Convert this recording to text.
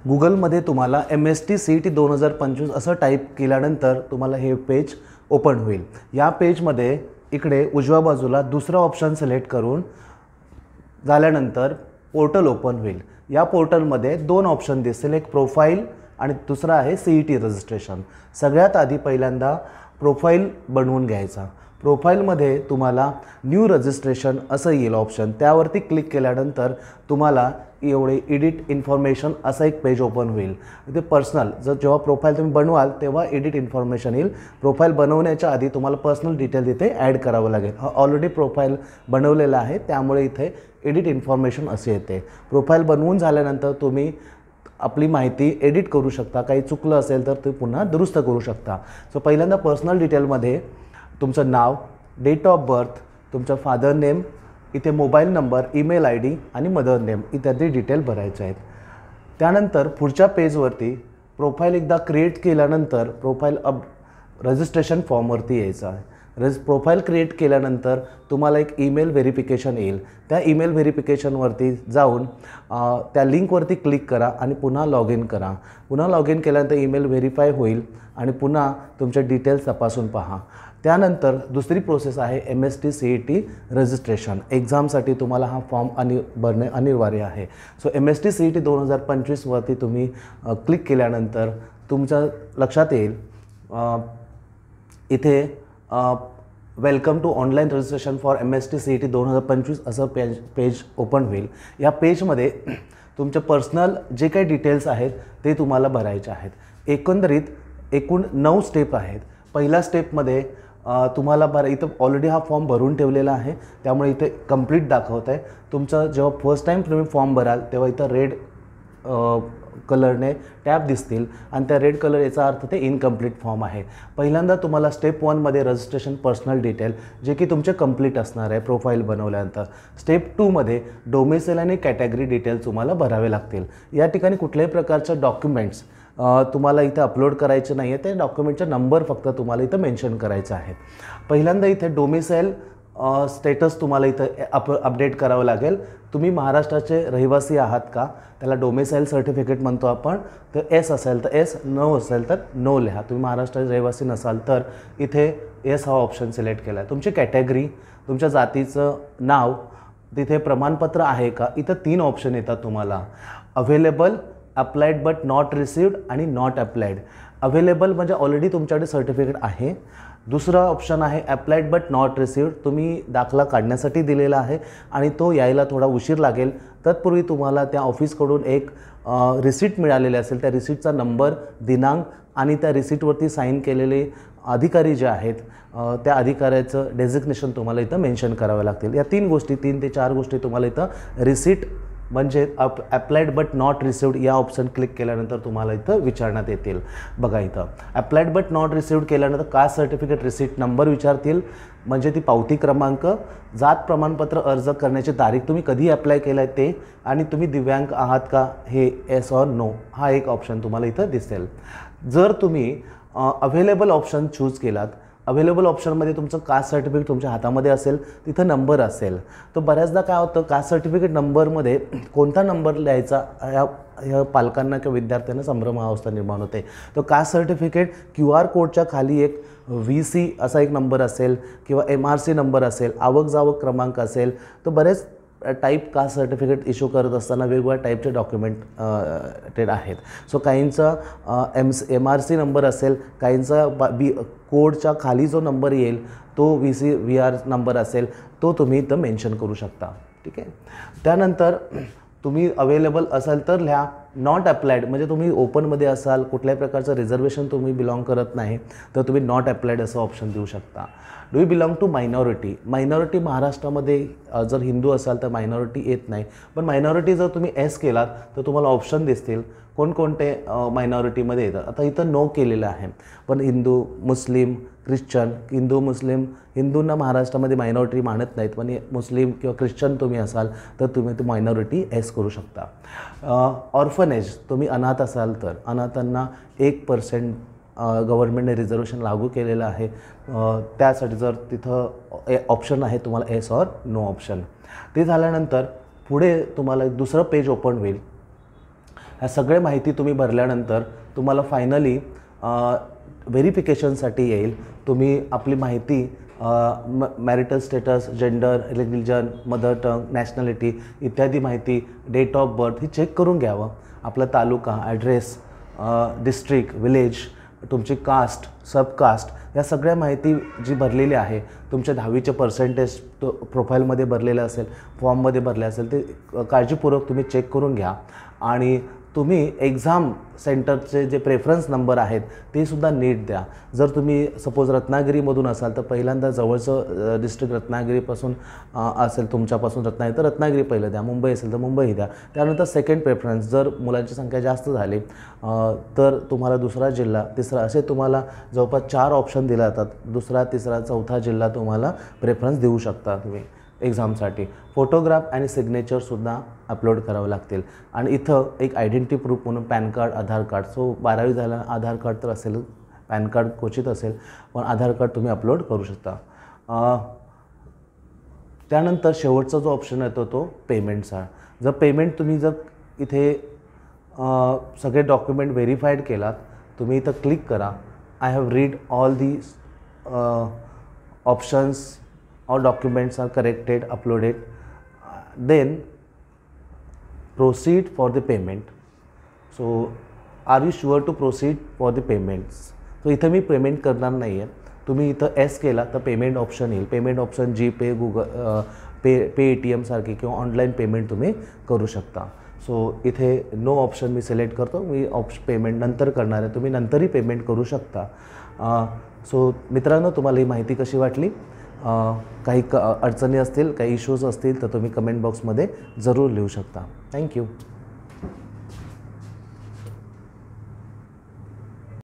गुगलमध्ये तुम्हाला MST-CET 2025 असं type केल्यानंतर तुम्हाला हे पेज ओपन होईल। या पेजमध्ये इकडे उजव्या बाजूला दुसरा ऑप्शन सिलेक्ट करून झाल्यानंतर पोर्टल ओपन होईल। या पोर्टलमध्ये दोन ऑप्शन दिसतील, एक प्रोफाईल आणि दुसरा आहे CET रजिस्ट्रेशन। सगळ्यात आधी पहिल्यांदा प्रोफाईल बनवून घ्यायचा। प्रोफाईलमध्ये तुम्हाला न्यू रजिस्ट्रेशन असं येईल ऑप्शन, त्यावरती क्लिक केल्यानंतर तुम्हाला एवढे एडिट इन्फॉर्मेशन असं एक पेज ओपन होईल। इथे पर्सनल जेव्हा प्रोफाईल तुम्ही बनवाल तेव्हा एडिट इन्फॉर्मेशन येईल। प्रोफाईल बनवण्याच्या आधी तुम्हाला पर्सनल डिटेल इथे ॲड करावं लागेल। ऑलरेडी प्रोफाईल बनवलेला आहे त्यामुळे इथे एडिट इन्फॉर्मेशन असे येते। प्रोफाईल बनवून झाल्यानंतर तुम्ही आपली माहिती एडिट करू शकता, काही चुकलं असेल तर ते पुन्हा दुरुस्त करू शकता। सो पहिल्यांदा पर्सनल डिटेलमध्ये तुमचं नाव, डेट ऑफ बर्थ, तुमचं फादर नेम, इथे मोबाईल नंबर, ईमेल ID आणि मदर नेम इत्यादी डिटेल भरायचे आहेत। त्यानंतर पुढच्या पेजवरती प्रोफाईल एकदा क्रिएट केल्यानंतर प्रोफाईल रजिस्ट्रेशन फॉर्मवरती यायचं आहे। प्रोफाईल क्रिएट केल्यानंतर तुम्हाला एक ईमेल व्हेरिफिकेशन येईल। त्या ईमेल व्हेरिफिकेशनवरती जाऊन त्या लिंकवरती क्लिक करा आणि पुन्हा लॉग इन करा। पुन्हा लॉग इन केल्यानंतर ईमेल व्हेरीफाय होईल आणि पुन्हा तुमचे डिटेल्स तपासून पहा। त्यानंतर दुसरी प्रोसेस आहे MST-CET रजिस्ट्रेशन। एक्झामसाठी तुम्हाला हा फॉर्म भरणे अनिवार्य आहे। सो MST-CET 2025 वरती तुम्ही क्लिक केल्यानंतर तुमच्या लक्षात येईल इथे welcome to online registration for MST-CET 2025 असं पेज ओपन होईल। या पेजमध्ये तुमचे पर्सनल जे काही डिटेल्स आहेत ते तुम्हाला भरायचे आहेत। एकूण 9 स्टेप आहेत। पहिल्या स्टेपमध्ये तुम्हाला इथं ऑलरेडी हा फॉर्म भरून ठेवलेला आहे त्यामुळे इथे कंप्लीट दाखवत आहे। तुमचं जेव्हा फर्स्ट टाईम तुम्ही फॉर्म भराल तेव्हा इथं रेड कलरने टॅब दिसतील आणि त्या रेड कलर याचा अर्थ ते इनकम्प्लीट फॉर्म आहे। पहिल्यांदा तुम्हाला स्टेप 1 मध्ये रजिस्ट्रेशन पर्सनल डिटेल जे की तुमचे कंप्लीट असणार आहे प्रोफाईल बनवल्यानंतर। स्टेप 2 मध्ये डोमेसाइल आणि कॅटेगरी डिटेल्स तुम्हाला भरावे लागतील। या ठिकाणी कुठल्याही प्रकारचे डॉक्युमेंट्स तुम्हाला इथे अपलोड करायचे नाही आहे, ते डॉक्युमेंटचा नंबर फक्त तुम्हाला इथं मेन्शन करायचा आहे। पहिल्यांदा इथे डोमेसाइल स्टेटस तुम्हाला इथं अपडेट करावं लागेल। तुम्ही महाराष्ट्राचे रहिवासी आहात का, त्याला डोमेसाइल सर्टिफिकेट म्हणतो आपण। तर S असेल तर S, नो असेल तर नो लिहा। तुम्ही महाराष्ट्राचे रहिवासी नसाल तर इथे S हा ऑप्शन सिलेक्ट केला आहे। तुमची कॅटेगरी, तुमच्या जातीचं नाव, तिथे प्रमाणपत्र आहे का, इथं 3 ऑप्शन येतात तुम्हाला, available, applied but not received आणि नॉट अप्लाइड। अवेलेबल म्हणजे ऑलरेडी तुमच्याकडे सर्टिफिकेट आहे। दुसरा ऑप्शन आहे अप्लाइड बट नॉट रिसिव्ड, तुम्ही दाखला काढण्यासाठी दिलेला आहे आणि तो यायला थोडा उशीर लागेल। तत्पूर्वी तुम्हाला त्या ऑफिसकडून एक रिसीट मिळालेली असेल, त्या रिसीटचा नंबर, दिनांक आणि त्या रिसीटवरती साईन केलेले अधिकारी जे आहेत त्या अधिकाऱ्याचं डेझिग्नेशन तुम्हाला इथं मेन्शन करावं लागतील। या 3 ते 4 गोष्टी तुम्हाला इथं रिसीट म्हणजे अप्लाइड बट नॉट रिसिव्ड या ऑप्शन क्लिक केल्यानंतर तुम्हाला इथं विचारण्यात येतील। बघा इथं अप्लाइड बट नॉट रिसिव्ड केल्यानंतर कास्ट सर्टिफिकेट रिसीट नंबर विचारतील, म्हणजे ती पावती क्रमांक, जात प्रमाणपत्र अर्ज करण्याची तारीख, तुम्ही कधी अप्लाय केलं आहे ते, आणि तुम्ही दिव्यांग आहात का हे येस ऑर नो हा एक ऑप्शन तुम्हाला इथं दिसेल। जर तुम्ही अवेलेबल ऑप्शन चूज केलात, अवेलेबल ऑप्शनमध्ये तुमचं कास्ट सर्टिफिकेट तुमच्या हातामध्ये असेल, तिथं नंबर असेल, तर बऱ्याचदा काय होतं कास्ट सर्टिफिकेट नंबरमध्ये कोणता नंबर लिहायचा ह्या पालकांना किंवा विद्यार्थ्यांना संभ्रमावस्था निर्माण होते। तर कास्ट सर्टिफिकेट QR कोडच्या खाली एक VC असा एक नंबर असेल किंवा MRC नंबर असेल, आवक जावक क्रमांक असेल, तर बरेच टाईप कास्ट सर्टिफिकेट इश्यू करत असताना वेगवेगळ्या टाईपचे डॉक्युमेंटेड आहेत। सो काहींचा MRC नंबर असेल, काहींचा कोडच्या खाली जो नंबर येईल तो VR नंबर असेल, तो तुम्ही इथं मेन्शन करू शकता। ठीक आहे। त्यानंतर तुम्ही अवेलेबल असाल तर लिहा, नॉट अप्लाइड म्हणजे तुम्ही ओपनमध्ये असाल, कुठल्याही प्रकारचं रिझर्वेशन तुम्ही बिलॉंग करत नाही तर तुम्ही नॉट अप्लाइड असं ऑप्शन देऊ शकता। Do you belong to minority, minority महाराष्ट्रामध्ये जर हिंदू असाल तर मायनॉरिटी येत नाही, पण मायनॉरिटी जर तुम्ही S केलात तर तुम्हाला ऑप्शन दिसतील कोणकोणते मायनॉरिटीमध्ये येतात। आता इथं नो केलेलं आहे, पण हिंदू, मुस्लिम, ख्रिश्चन, हिंदू मुस्लिम, हिंदूंना महाराष्ट्रामध्ये मायनॉरिटी मानत नाहीत, पण मुस्लिम किंवा ख्रिश्चन तुम्ही असाल तर तुम्ही ती मायनॉरिटी S करू शकता। ऑर्फनेज, तुम्ही अनाथ असाल तर अनाथांना 1% गव्हर्नमेंटने रिझर्वेशन लागू केलेलं आहे, त्यासाठी जर तिथं ऑप्शन आहे तुम्हाला S और नो ऑप्शन। ते झाल्यानंतर पुढे तुम्हाला एक दुसरं पेज ओपन होईल। ह्या सगळ्या माहिती तुम्ही भरल्यानंतर तुम्हाला फायनली व्हेरिफिकेशनसाठी येईल. तुम्ही आपली माहिती marital status, gender, religion, mother tongue, nationality इत्यादी माहिती, डेट ऑफ बर्थ ही चेक करून घ्यावं. आपला तालुका, ॲड्रेस, डिस्ट्रिक्ट, विलेज, तुमची कास्ट, सबकास्ट या सगळ्या माहिती जी भरलेली आहे, तुमच्या 10वीचे पर्सेंटेज प्रोफाईलमध्ये भरलेलं असेल, फॉर्ममध्ये भरले असेल, ते काळजीपूर्वक तुम्ही चेक करून घ्या. आणि तुम्ही एक्झाम सेंटरचे जे प्रेफरन्स नंबर आहेत ते सुद्धा नीट द्या. जर तुम्ही सपोज रत्नागिरीमधून असाल तर पहिल्यांदा जवळचं डिस्ट्रिक्ट रत्नागिरीपासून असेल तुमच्यापासून रत्नागिरी तर रत्नागिरी पहिलं द्या, मुंबई असेल तर मुंबई द्या. त्यानंतर सेकंड प्रेफरन्स, जर मुलांची संख्या जास्त झाली तर तुम्हाला दुसरा जिल्हा, तिसरा, असे तुम्हाला जवळपास 4 ऑप्शन दिले जातात. दुसरा, तिसरा, चौथा जिल्हा तुम्हाला प्रेफरन्स देऊ शकता तुम्ही एक्झामसाठी. फोटोग्राफ आणि सिग्नेचरसुद्धा अपलोड करावं लागतील. आणि इथं एक आयडेंटिटी प्रूफ म्हणून पॅन कार्ड, आधार कार्ड. सो 12वी झालं, आधार कार्ड तर असेल, पॅन कार्ड क्वचित असेल, पण आधार कार्ड तुम्ही अपलोड करू शकता. त्यानंतर शेवटचा जो ऑप्शन येतो तो पेमेंटचा. जर पेमेंट तुम्ही जर इथे सगळे डॉक्युमेंट व्हेरीफाईड केलात, तुम्ही इथं क्लिक करा. I have read all the options or documents are corrected, uploaded, then proceed for the payment. So are you sure to proceed for the payments? So इथं मी पेमेंट करणार नाही आहे. तुम्ही इथं एस केला तर पेमेंट ऑप्शन येईल. पेमेंट ऑप्शन जीपे, गुगल पे ATM सारखे किंवा ऑनलाईन पेमेंट तुम्ही करू शकता. सो इथे नो ऑप्शन मी सिलेक्ट करतो. मी पेमेंट नंतर करणार आहे, तुम्ही नंतरही पेमेंट करू शकता. सो मित्रांनो, तुम्हाला ही माहिती कशी वाटली? काही अडचणी असतील, काही इश्यूज असतील तर तुम्ही कमेंट बॉक्समध्ये जरूर लिहू शकता. थँक्यू.